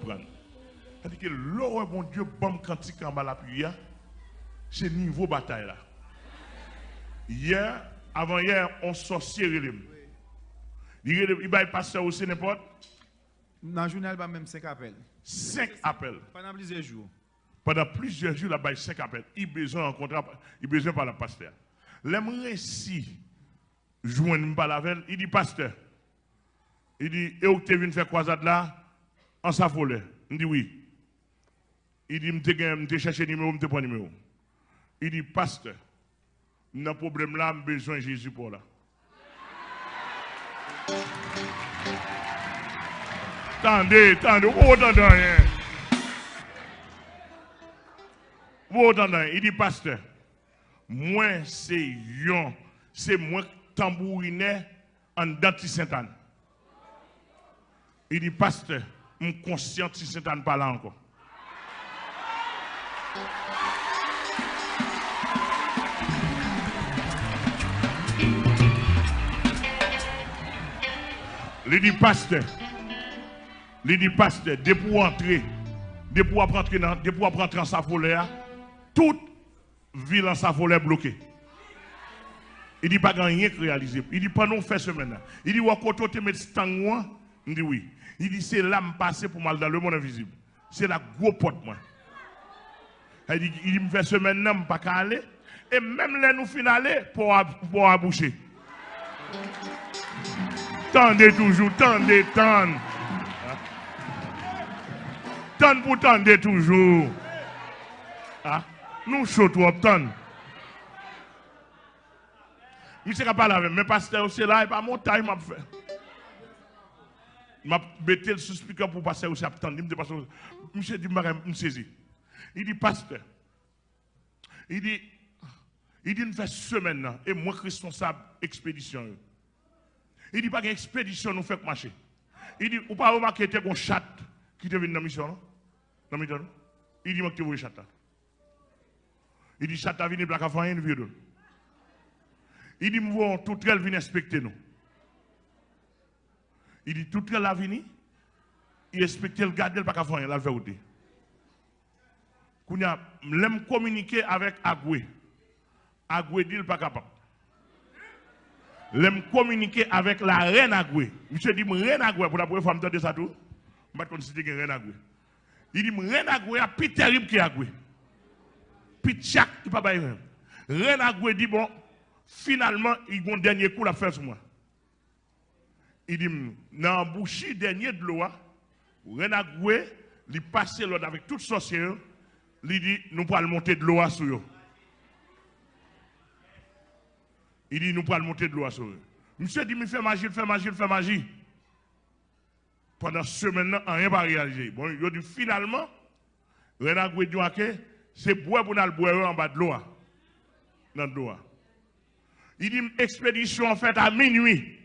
comprendre. C'est-à-dire que l'or, bon Dieu, bon cantique en bas la prière, c'est niveau bataille là. Hier, avant-hier, on sorcier relève. Il va passer aussi n'importe. Dans le journal, il y a même 5 appels. 5 appels. Pendant plusieurs jours. Pendant plusieurs jours, il y a 5 appels. Il a besoin de rencontrer, il a besoin par le pasteur. L'aimerait si joindre par la veille, il dit pasteur. Il dit, et où tu es venu faire croisade là, en sa folie. Il dit oui. Il dit, je te cherche numéro, je te prends numéro. Il dit, pasteur, dans ce problème là, j'ai besoin de Jésus pour là. Attendez, vous entendez rien. Vous entendez rien. Il dit, pasteur, moi c'est moi tambouriné en denti Sainte-Anne. Il dit, pasteur, je suis conscient que Sainte-Anne pas là encore. Il dit, pasteur, dès pour entrer, dès pour rentrer dans sa folie, toute ville en sa folie est bloquée. Il dit, pas rien que réaliser. Il dit, pas non faire semaine. Il dit, quand tu mets stang, il dit oui. Il dit, c'est là me passer pour mal dans le monde invisible. C'est la gros porte, moi. Il dit, il me fait semaine, je ne pas aller. Et même là, nous finales pour aboucher. Tendez toujours, tendez. Tendez pour tendez toujours. Ah, nous chaud trop, tendez. Monsieur n'a pas lavé, mais pasteur, c'est là, et pas mon taille, m'a fait. M'a bêté le suspect pour passer aussi à attendre. Monsieur dit, me saisi. Il dit, pasteur, il dit, nous fait semaine, et moi, responsable expédition. Il dit, pas qu'une expédition nous fait marcher. Il dit, ou pas remarquer que tu as un chat qui te vient dans la mission, non? Il dit, moi, tu veux le chat là. Il dit, chat a venu, black à faire une vidéo. Il dit, nous tout elle vient inspecter nous. Il dit, tout elle a venu, il inspecte le garde, il pas qu'à faire la vérité. Quand il a communiqué avec Agoué, Agoué dit, il pas capable. L'aime communiquer avec la reine Agoué. Monsieur dit, reine Agoué, pour la première fois, je me ça tout. Je vais considérer que reine Agoué. Il dit, reine Agoué est plus terrible que Agoué. Puis chaque, il ne peut pas y reine. Reine Agoué dit, bon, finalement, il y a un dernier coup à faire sur moi. Il dit, dans le bouchi dernier de l'eau, reine Agoué, il passe l'autre avec toute sorcière, il dit, nous pouvons monter de l'eau sur eux. Il dit, nous pouvons monter de l'eau sur eux. Monsieur dit, il fait magie. Pendant ce semaine, rien n'a réalisé. Bon, il dit, finalement, Renan Gouedouake, c'est boire pour nous boire en bas de l'eau. Dans l'eau. Il dit, expédition en fait à minuit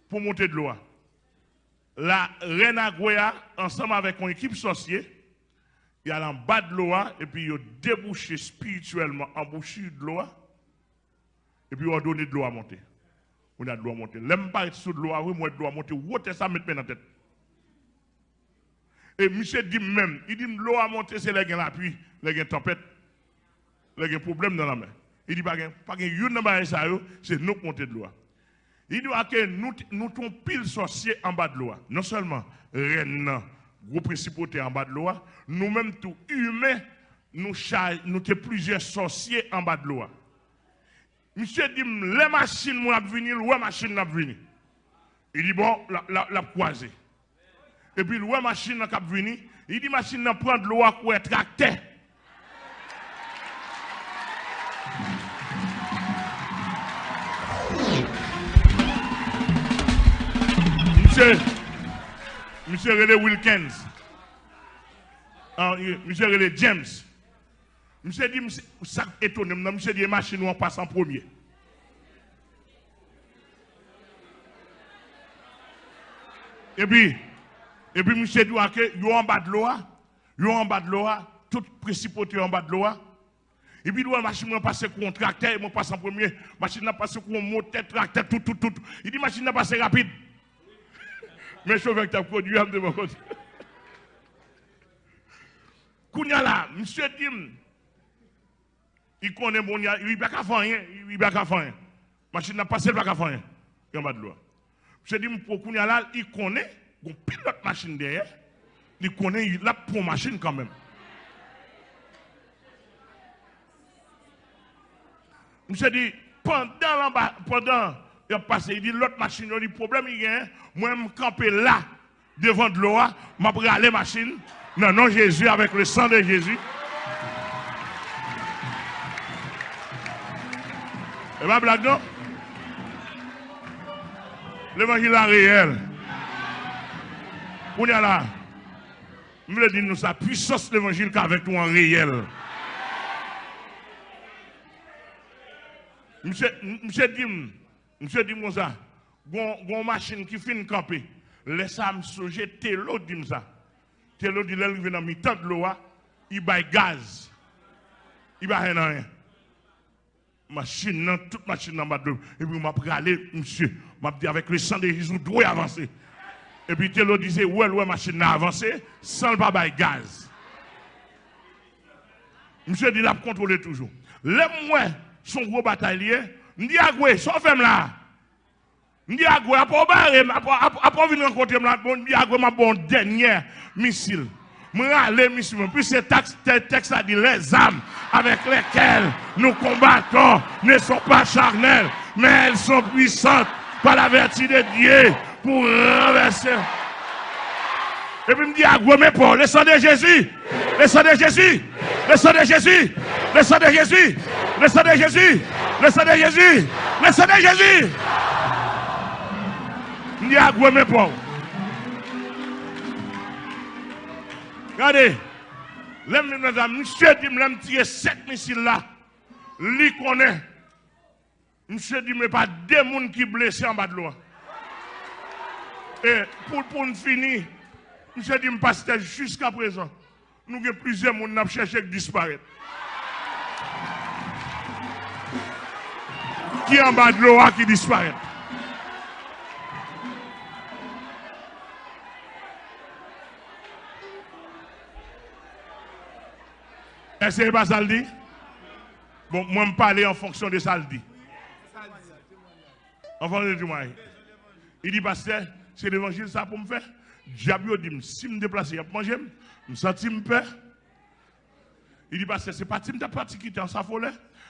pour monter de l'eau. La Renan Gouya, ensemble avec une équipe sorcière, il y a en bas de l'eau et puis il a débouché spirituellement en bouche de l'eau. Et puis on a donné de l'eau à monter. On a de l'eau à monter. L'aime pas être sous de l'eau, oui, moi de l'eau à monter. Où est-ce que ça met dans la tête? Et monsieur dit même, il dit l'eau à monter, c'est les gens l'appui, les gens tempête, les gens problème dans la main. Il dit pas que une dans ça, c'est nous qui montons de l'eau. Il dit que nous avons pile sorcier en bas de l'eau. Non seulement reine, gros principauté en bas de l'eau, nous-mêmes tout humains, nous avons plusieurs sorciers en bas de l'eau. Monsieur dit, les machines vont venir, les machines vont venir. Il dit, bon, la croisée. Et puis, les machines vont venir. Il dit, machine vont prendre l'eau pour être tractée. Monsieur René Wilkins. Monsieur René James. Monsieur dit, ça étonne, monsieur dit, les machines vont passer en premier. Et puis monsieur dit, que yo en bas de l'eau, toute principauté en bas de l'eau. Et puis, la machine va passer pour un tracteur, il passe en premier. La machine va passer pour un moteur, tracteur, tout. Il dit, la machine va passer rapide. Mais chauffeur qui a produit, il me demande. Kounya là, monsieur dit, il connaît bon, il n'y a pas qu'à faire rien, il n'y a pas qu'à faire rien. Machine n'a pas passé, il n'y a pas qu'à faire rien. Il y a pas de loi. Monsieur dit, pour Kounya là, il connaît, il pilote machine derrière, il connaît, il a pour machine quand même. Monsieur dit, pendant, il a passé, il dit, l'autre machine, il dit, problème, il y a, moi, je me camper là, devant de l'eau, je vais aller machine, non, Jésus, avec le sang de Jésus. Et ma blague, non? L'évangile est réel. On est là. Je veux dire, nous, sa puissance de l'évangile qu'avec nous en réel. Monsieur dit moi ça, gon machine qui finit camper. Laisse-moi me songer Télo dit ça. Télo dit là il vient dans mi-temps de l'eau, il baille gaz. Il baille rien. Machine toute machine dans bas de et puis m'a aller monsieur, m'a dit avec le sang de Jésus doit avancer. Et puis Télo disait ouais machine a avancé sans le pas baille gaz. Monsieur dit l'a contrôler toujours. Les moi son gros batailleur, m'di agoué, son femme là. M'di agoué, après venir rencontrer là, m'di agoué m'a bon dernier missile. M'rale missile, puis ce texte a dit les âmes avec lesquelles nous combattons ne sont pas charnelles, mais elles sont puissantes par la vertu de Dieu pour renverser. Et puis m'di agoué mais pour le sang de Jésus, le sang de Jésus, le sang de Jésus, le sang de Jésus. Le sang de Jésus! Le sang de Jésus! Le sang de Jésus! Il y a un mes pauvres. Regardez. Monsieur dit, je tirer 7 missiles là. Lui connaît. Monsieur dit, mais pas deux personnes qui blessés en bas de l'eau. Et pour nous finir, monsieur dit, parce que jusqu'à présent, nous avons plusieurs personnes qui cherchent à disparaître. Qui en bas de l'eau qui disparaît. Est-ce que c'est pas ça le dit? Bon, moi, je parle en fonction de ça le dit. En fonction de moi. Il dit, pasteur, c'est l'évangile ça pour me faire. Diable dit, si je me déplace, je vais manger, je me sens me peur. Il dit, pasteur, c'est pas si je me pratique en sa folie,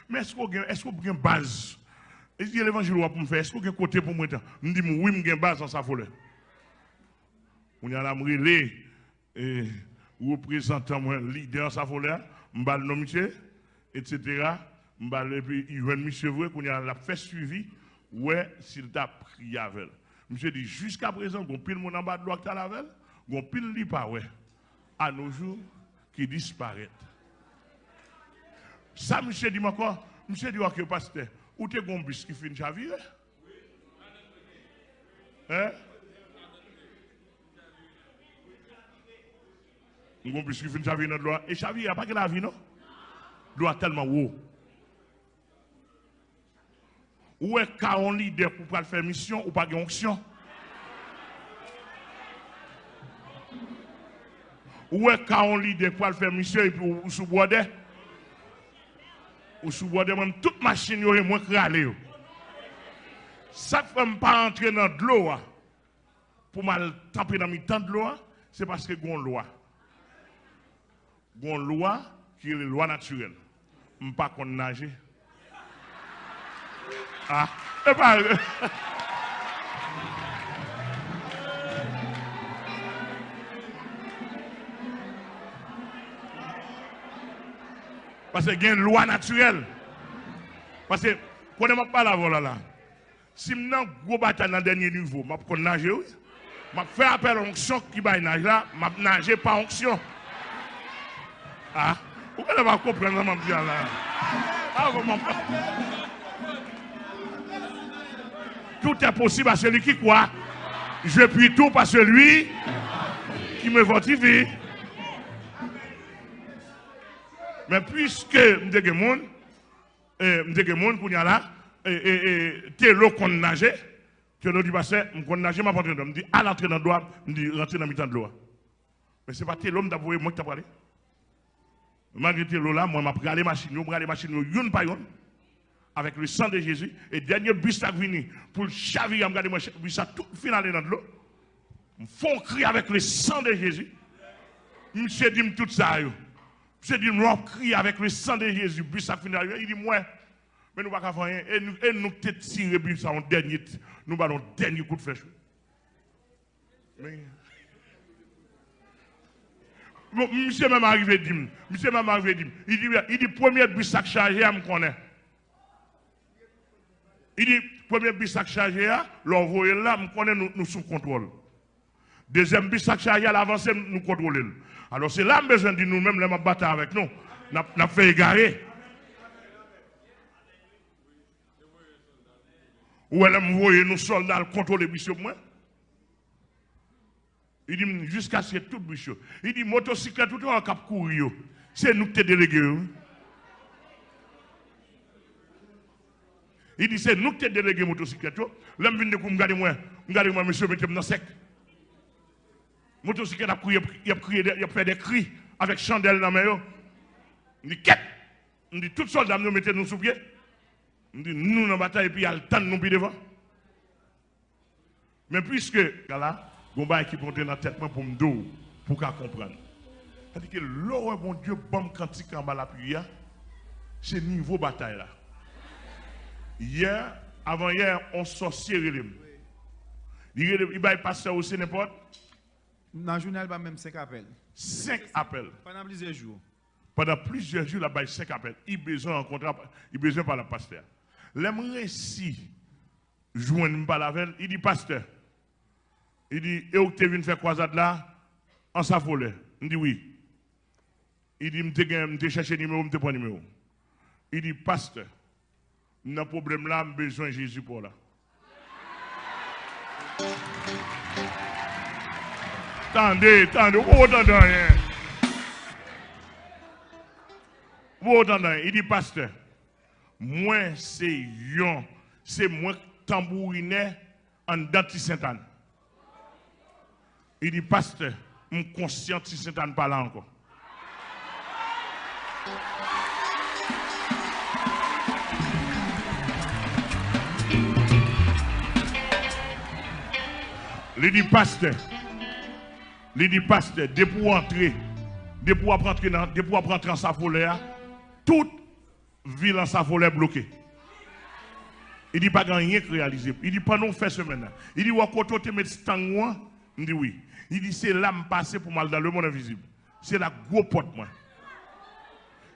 mais est-ce qu'on a une base? Et si l'évangile pour me faire, est-ce qu'il y a un côté pour moi? Je me dis, oui, je suis base dans sa folie. On y a la relais, représentant moi, leader dans sa folie, je vais le monsieur, etc. Je vais puis il va monsieur vrai, qu'on a la fait suivi, ouais, s'il t'a prié avec. Monsieur dit, jusqu'à présent, on pile mon en bas de l'eau qui t'a lavé, on pile li pas, ouais, à nos jours, qui disparaît. Ça, monsieur dit encore, monsieur dit, ok, pasteur. Ou t'es un bus qui finit chavirer? Hein? Un bus qui finit chavirer dans l'eau. Et chavirer, il n'y a pas que la vie, non? L'eau tellement haut. Ou est-ce qu'on leader pour faire mission ou pas de onction? Ou est-ce qu'on leader pour faire mission et pour sous-border? Ou sous-border même toute machine y aurait moins cralé. Ça fait pas entrer dans de l'eau pour mal taper dans mi-temps de l'eau, c'est parce que gon loi. Gon loi qui est la loi naturelle. Je ne pas qu'on nager. Ah, c'est pas parce qu'il y a une loi naturelle. Parce que, quand on ne pas la vola là, si je suis gros bataille dans le dernier niveau, je vais nager, je vais faire appel à l'onction qui va nager là, je vais nager par onction. Ah, vous ne pouvez pas comprendre ce que je là. Ah, comment tout est possible à celui qui croit. Je puis tout par celui qui me fortifie. Mais puisque je dis que les gens qui là, t'es l'eau qu'on nageait, t'es l'eau du bassin, qu'on nageait, je me dis à l'entrée dans le doigt, je me dis rentrer dans le temps de l'eau. Mais ce n'est pas t'es l'homme d'abord moi qui t'a parlé. Malgré l'eau là, moi, je vais regarder les machines, une par une, avec le sang de Jésus. Et dernier bus qui est venu pour le chavirer, je regarde le bus tout final dans l'eau. Je fais un cri avec le sang de Jésus. Monsieur dit tout ça. Monsieur dit, nous crie avec le sang de Jésus. Bus qui final, il dit, moi, mais nous ne pouvons pas faire rien. Et nous peut-être tirer le bus en dernier, nous allons dernier coup de flèche. Mais. Bon, monsieur même arrivé dit, il dit premier bus sac chargé à me connaître. Il dit premier bus sac chargé à l'envoyer là, me connaît nous sous contrôle. Deuxième bus sac chargé à l'avancée nous contrôler. Alors c'est là besoin de nous-mêmes les battre avec nous. N'a fait égarer. Ou elle me voyait nous soldats contrôler bus moi. Il dit, jusqu'à ce que tout bouche. Il dit, motocyclette, tout le monde cap courir. C'est nous qui t'es délégué. Il dit, c'est nous qui t'es délégué motocyclette. L'homme vient de me regarder moi, monsieur, mettez-moi dans sec. Motocyclette a crié, il a fait des cris avec chandelle dans la main. Il dit, qu'est-ce? Il dit, tous les soldats nous mettez nous sous pied. Il dit, nous dans la bataille, et puis il y a le temps de nous devant. Mais puisque, là, Gomba qui monte dans la tête pour me dire, pour qu'on comprenne. C'est-à-dire que l'heure, mon Dieu, bombe quantique en bas la prière, c'est niveau bataille là. Hier, avant hier, on sorcier relève. Il va passer aussi n'importe. Dans le journal, il y a même 5 appels. 5 appels. Pendant plusieurs jours. Pendant plusieurs jours, il y a 5 appels. Il a besoin de rencontrer, il a besoin par le pasteur. L'aimerait si, joindre par la veille, il dit pasteur. Il dit, et où tu viens faire croisade là, en sa folie. Il dit oui. Il dit, je chercher numéro, je prends numéro. Il dit, pasteur, dans problème là, j'ai besoin de Jésus pour là. Attendez, vous entendez rien. Vous entendez rien. Il dit, pasteur, moi c'est moi tambourinet en denti Sainte-Anne. Il dit, pasteur, je suis conscient que Sainte-Anne pas là encore. Il dit, pasteur, dès pour entrer, dès pour rentrer en sa folie, toute ville en sa folie est bloquée. Il dit, pas rien que réaliser. Il dit, pas non faire semaine. Il dit, ou à côté de mettre stang, il dit oui. Il dit, c'est là me passer pour mal dans le monde invisible. C'est la gros porte, moi.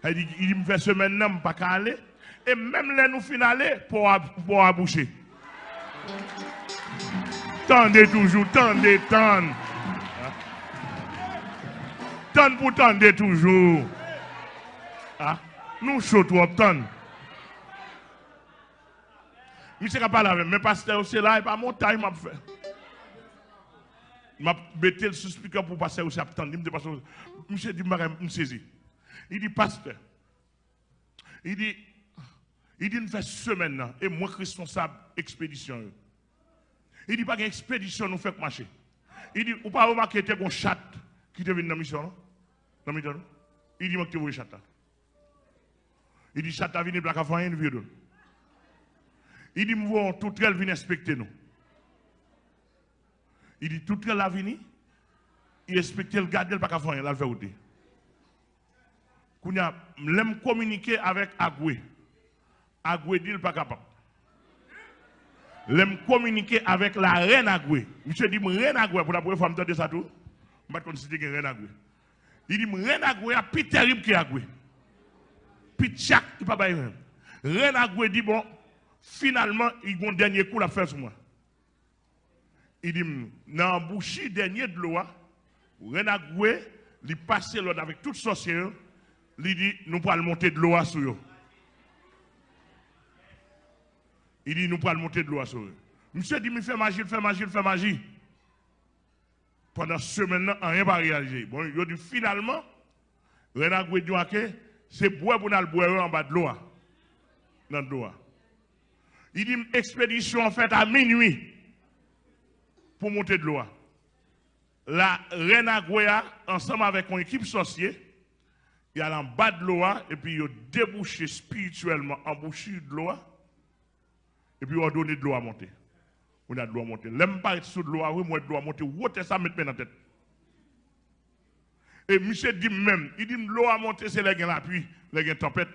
Il dit, me fait semaine, je ne peux pas aller. Et même là, nous finales pour aboucher. Tendez toujours, tendez. Tendez pour tendez toujours. Ah, nous chauffons, tendez. Monsieur n'a pas la même, mais pasteur, c'est là, et pas mon taille, m'a fait. M'a bêté le sous-speaker pour passer au septembre. Monsieur dit, me saisi. Il dit, pasteur, il dit, nous fait semaine, et moi, responsable expédition. Il dit, pas d'expédition, nous fait marcher. Il dit, ou pas remarquer que un chat qui te vient dans la mission, non? Il dit, moi, que tu vois chat là. Il dit, chat a venu, blague à faire une vidéo. Il dit, nous voulons tout elle venir inspecter nous. Il dit, tout elle a venu, il inspecte le garde, il pas qu'à faire rien, il fait où. Quand il a communiqué avec Agoué, Agoué dit, il pas capable. L'aime communiquer avec la reine Agoué. Monsieur dit, reine Agoué, pour la première fois, je me ça tout. Je ne considère que reine Agoué. Il dit, reine Agoué est plus terrible que Agoué. Puis chaque, il ne peut pas y aller. Reine Agoué dit, bon, finalement, il y a un dernier coup à faire sur moi. Il dit, dans la bouche dernier de l'eau, reine Agoué, il passe l'autre avec toute sorcière, il dit, nous pourrons monter de l'eau sur eux. Il dit, nous pourrons monter de l'eau sur eux. Monsieur dit, il fait magie. Pendant ce semaine, rien pas réalisé. Bon, il dit, finalement, reine Agoué dit, c'est boire pour nous boire en bas de l'eau. Dans l'eau. Il dit, expédition en fait à minuit pour monter de l'eau. La reine Agoué, ensemble avec une équipe sorcière, il y a en bas de l'eau, et puis il débouché spirituellement en bouche de l'eau, et puis il a donné de l'eau à monter. On a de l'eau à monter. L'aime pas être sous de l'eau, oui, moi de l'eau à monter, où ça met dans la tête. Et monsieur dit même, il dit l'eau à monter, c'est la pluie, la tempête,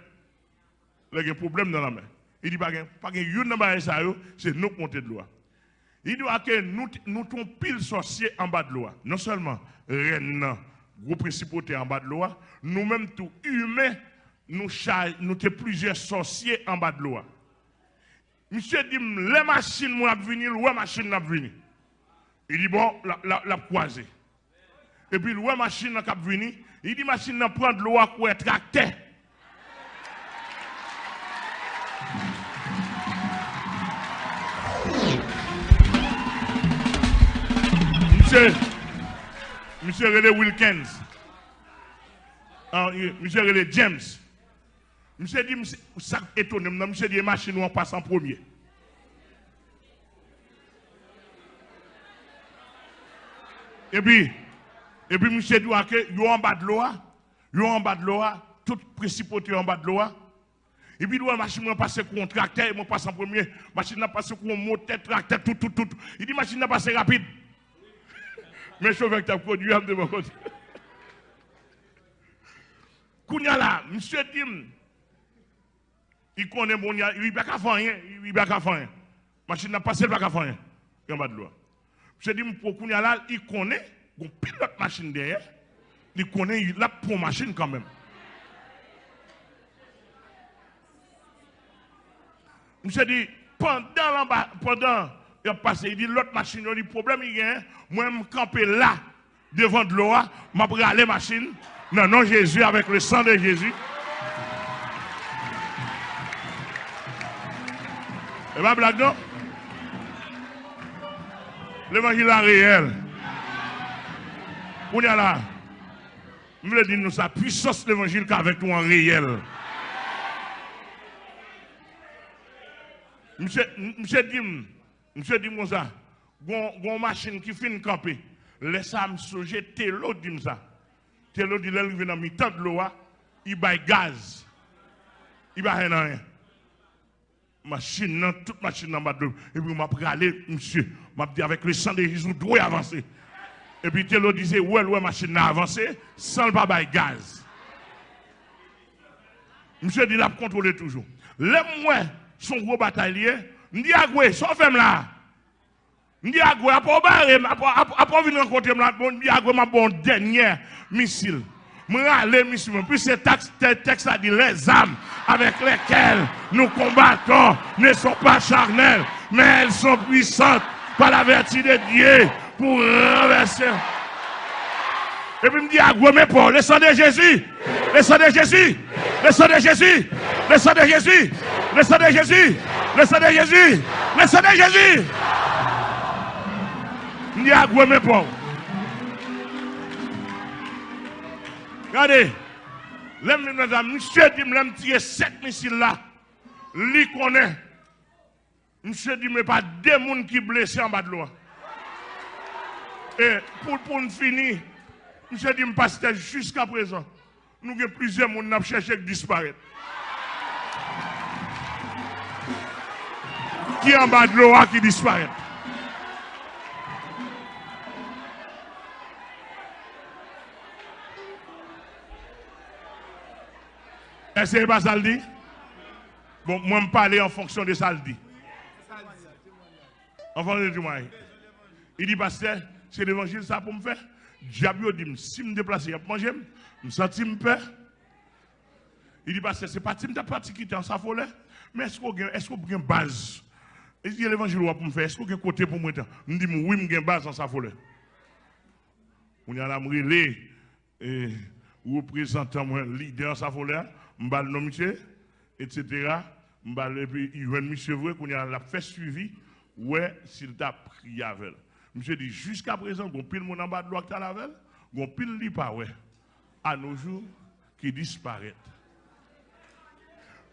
les problèmes dans la main. Il dit pas que une dans ça, c'est nous qui montons de l'eau. Il dit que nous ton pile sorcier en bas de l'eau. Non seulement reine, gros principauté en bas de l'eau, nous-mêmes tout humains, nous sommes plusieurs sorciers en bas de l'eau. Monsieur dit, les machines vont venir, les machines vont venir. Il dit, bon, la croisée. Et puis, les machines vont venir. Il dit, machine vont prendre l'eau pour être tractée. Monsieur Relé Wilkins. Monsieur Relé James. Monsieur dit, ça étonne, monsieur dit, les machines vont passer en premier. Et puis, monsieur dit, que vous en bas de l'eau, toute principauté en bas de l'eau. Et puis, la machine va passer pour un tracteur, il va passer en premier. La machine va passer pour un moteur, tracteur, tout. Il dit, la machine va passer rapide. Mais chauffeur qui a produit, de mon côté. Kounya là, monsieur dit, il connaît mon, il n'y a pas qu'à faire rien, il n'y a pas qu'à faire rien. La machine n'a pas passé, il n'y a pas qu'à faire rien. En bas de l'eau. Monsieur dit, pour Kounya là, il connaît, il pilote machine derrière, il connaît, il a pour machine quand même. Monsieur dit, pendant, il a passé, il dit, l'autre machine, il dit, problème, il y a, moi, je me camper là, devant de l'eau, je vais aller la machine, non, non, Jésus, avec le sang de Jésus. Et pas blague, non? L'évangile est réel. On est là. Je veux dire, nous, sa puissance de l'évangile qu'avec nous en réel. Monsieur dit moi ça, gon machine qui finit camper. Laisse me songer Télo dit ça. Télo dit là il vient dans mi-temps de l'eau, il baille gaz. Il baille rien. Machine toute machine en bas de l'eau. Et puis m'a aller monsieur, m'a dit avec le sang de Jésus doit avancer. Et puis Télo disait ouais machine a avancé sans le pas baille gaz. Monsieur dit l'a contrôler toujours. Les moi son gros batailleur, m'di agoué, son femme là. M'di agoué, après venir rencontrer là, m'di agoué m'a bon dernier missile. M'rale missile, puis ce texte a dit les âmes avec lesquelles nous combattons ne sont pas charnelles, mais elles sont puissantes par la vertu de Dieu pour renverser. Et puis m'di agoué mais pour le sang de Jésus, le sang de Jésus, le sang de Jésus, le sang de Jésus. Le sang de Jésus! Le sang de Jésus! Le sang de Jésus! Il y a gros mais pas. Regardez, monsieur dit, me tirer 7 missiles là. Lui connaît. Monsieur dit, mais pas deux personnes qui blessés en bas de l'eau. Et pour nous finir, monsieur dit, me passe jusqu'à présent. Nous avons plusieurs personnes qui cherchent à disparaître. Qui est en bas de l'eau qui disparaît. Est-ce que c'est pas ça le dit? Bon, moi je parle en fonction de ça le dit. En fonction de témoignage. Il dit, pasteur, c'est l'évangile ça pour me faire. Diable dit, si je me déplace, je vais manger, je me sens peur. Il dit, pasteur, c'est pas si je me parti quitter en sa folie, mais est-ce qu'on a une base? Est-ce que l'évangile pour me faire? Est-ce qu'il y a un côté pour moi? Je dis, oui, je suis base dans sa folie. On y a la relais, représentant, leader dans sa folie, je vais le monsieur, etc. Et puis, il y a un monsieur vrai qu'on a fait suivi, ouais, s'il t'a prié avec elle. Monsieur dit, jusqu'à présent, on pile mon en bas de l'eau qui a la veille, on pile li pas, ouais, à nos jours, qui disparaît.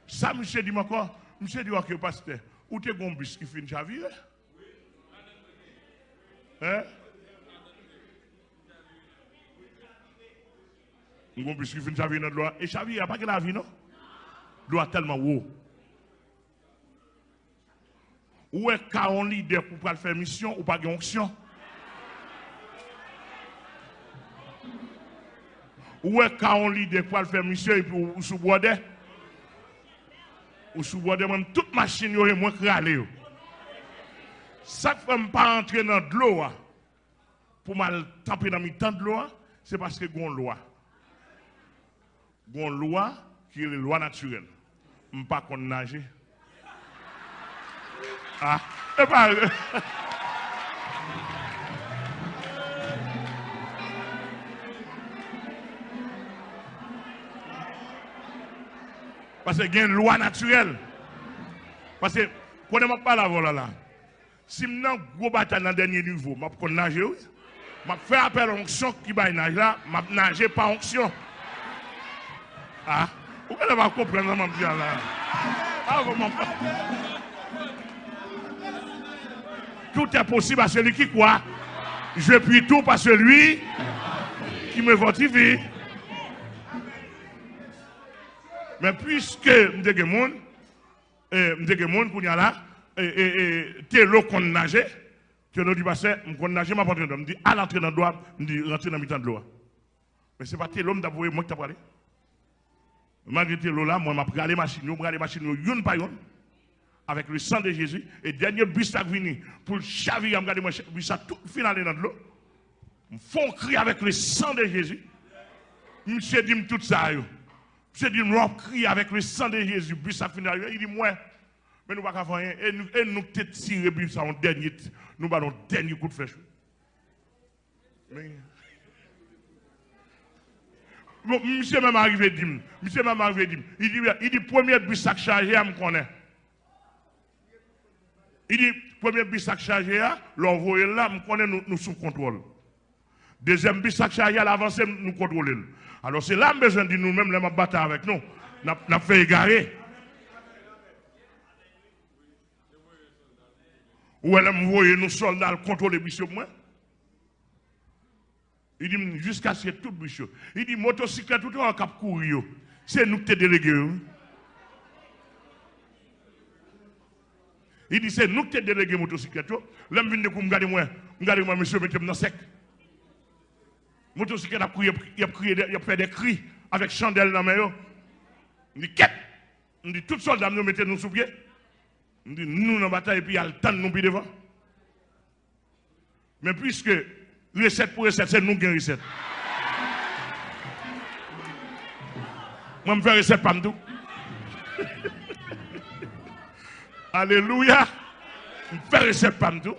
Ça, monsieur dit encore, monsieur dit, ok, pasteur. Ou t'es un bus qui finit chavirer? Hein? On puisse finir Xavier dans l'eau. Et Xavier, il n'y a pas que la vie, non? L'eau tellement haut. Où est-ce qu'on leader pour pas faire mission ou pas de onction? Où est-ce qu'on leader pour faire mission et puis ou sous-bordé? Ou sous-bordé, même toute machine, il y a moins crâler. Ça ne fait pas entrer dans de l'eau pour mal tamper dans le temps de l'eau, c'est parce que il y a une loi. Il y a une loi qui est la loi naturelle. Je ne peux pas nager. Ah, c'est pas. Parce qu'il y a une loi naturelle. Parce que, quand on ne parle pas là, si je suis un gros bataille dans le dernier niveau, je peux nager. Je fais appel à l'onction qui va nager là, je nager par onction. Ah, vous ne pouvez pas comprendre ce que je là. Ah, vraiment pas. Tout est possible à celui qui croit. Je puis tout par celui qui me fortifie. Mais puisque je suis monde, tu es l'eau qu'on nageait, tu es dit, parce que je nager, je me dis, à l'entrée dans l'eau, je dis, rentrer dans le temps de l'eau. Mais ce n'est pas l'homme d'abord, moi qui t'ai parlé. Malgré l'eau là, moi, je vais regarder les machines, une par une, avec le sang de Jésus, et dernier bus qui est venu pour chavirer, je regarde moi, bus tout final dans l'eau. Je fais cri avec le sang de Jésus. Monsieur dit tout ça. Monsieur dit, nous crie avec le sang de Jésus, bus ça final. Il dit, moi, mais nous ne pouvons pas faire rien. Et nous te tirons, bus ça en dernier, nous allons dernier coup de flèche. Mais. Monsieur même arrivé dim. Monsieur même arrivé dim. Il dit premier bus sac chargé à me connaître. Il dit premier bus sac chargé à l'envoyer là me connaît nous sous contrôle. Deuxième bus sac chargé à l'avancer nous contrôler. Alors c'est là besoin de nous même les battre avec nous. N'a fait égarer. Ou elle me voyait nous soldats contrôler bus moi. Il dit, jusqu'à ce que tout bouche. Il dit, motocyclette, tout en cap courir. C'est nous qui te délégués. Il dit, c'est nous qui te délégués, motocyclette. L'homme vient de me garder moi, monsieur, mettez-moi dans sec. Motocyclette a crié, il a fait des cris avec chandelle dans la main. Il dit, qu'est-ce? Il dit, tout soldats, nous mettez nous sous pied. Il dit, nous dans la bataille, et puis il y a le temps de nous puis devant. Mais puisque recette pour recette, c'est nous qui avons recette. Moi, je fais recette pas tout. Alléluia. Je fais recette pas tout.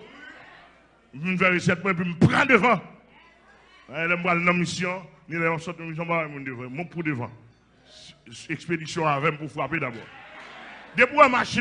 Je fais recette pour puis je prends devant. Je vais aller dans la mission, je vais sortir de la mission, je pour devant. Expédition avec pour frapper d'abord. Depuis la machine.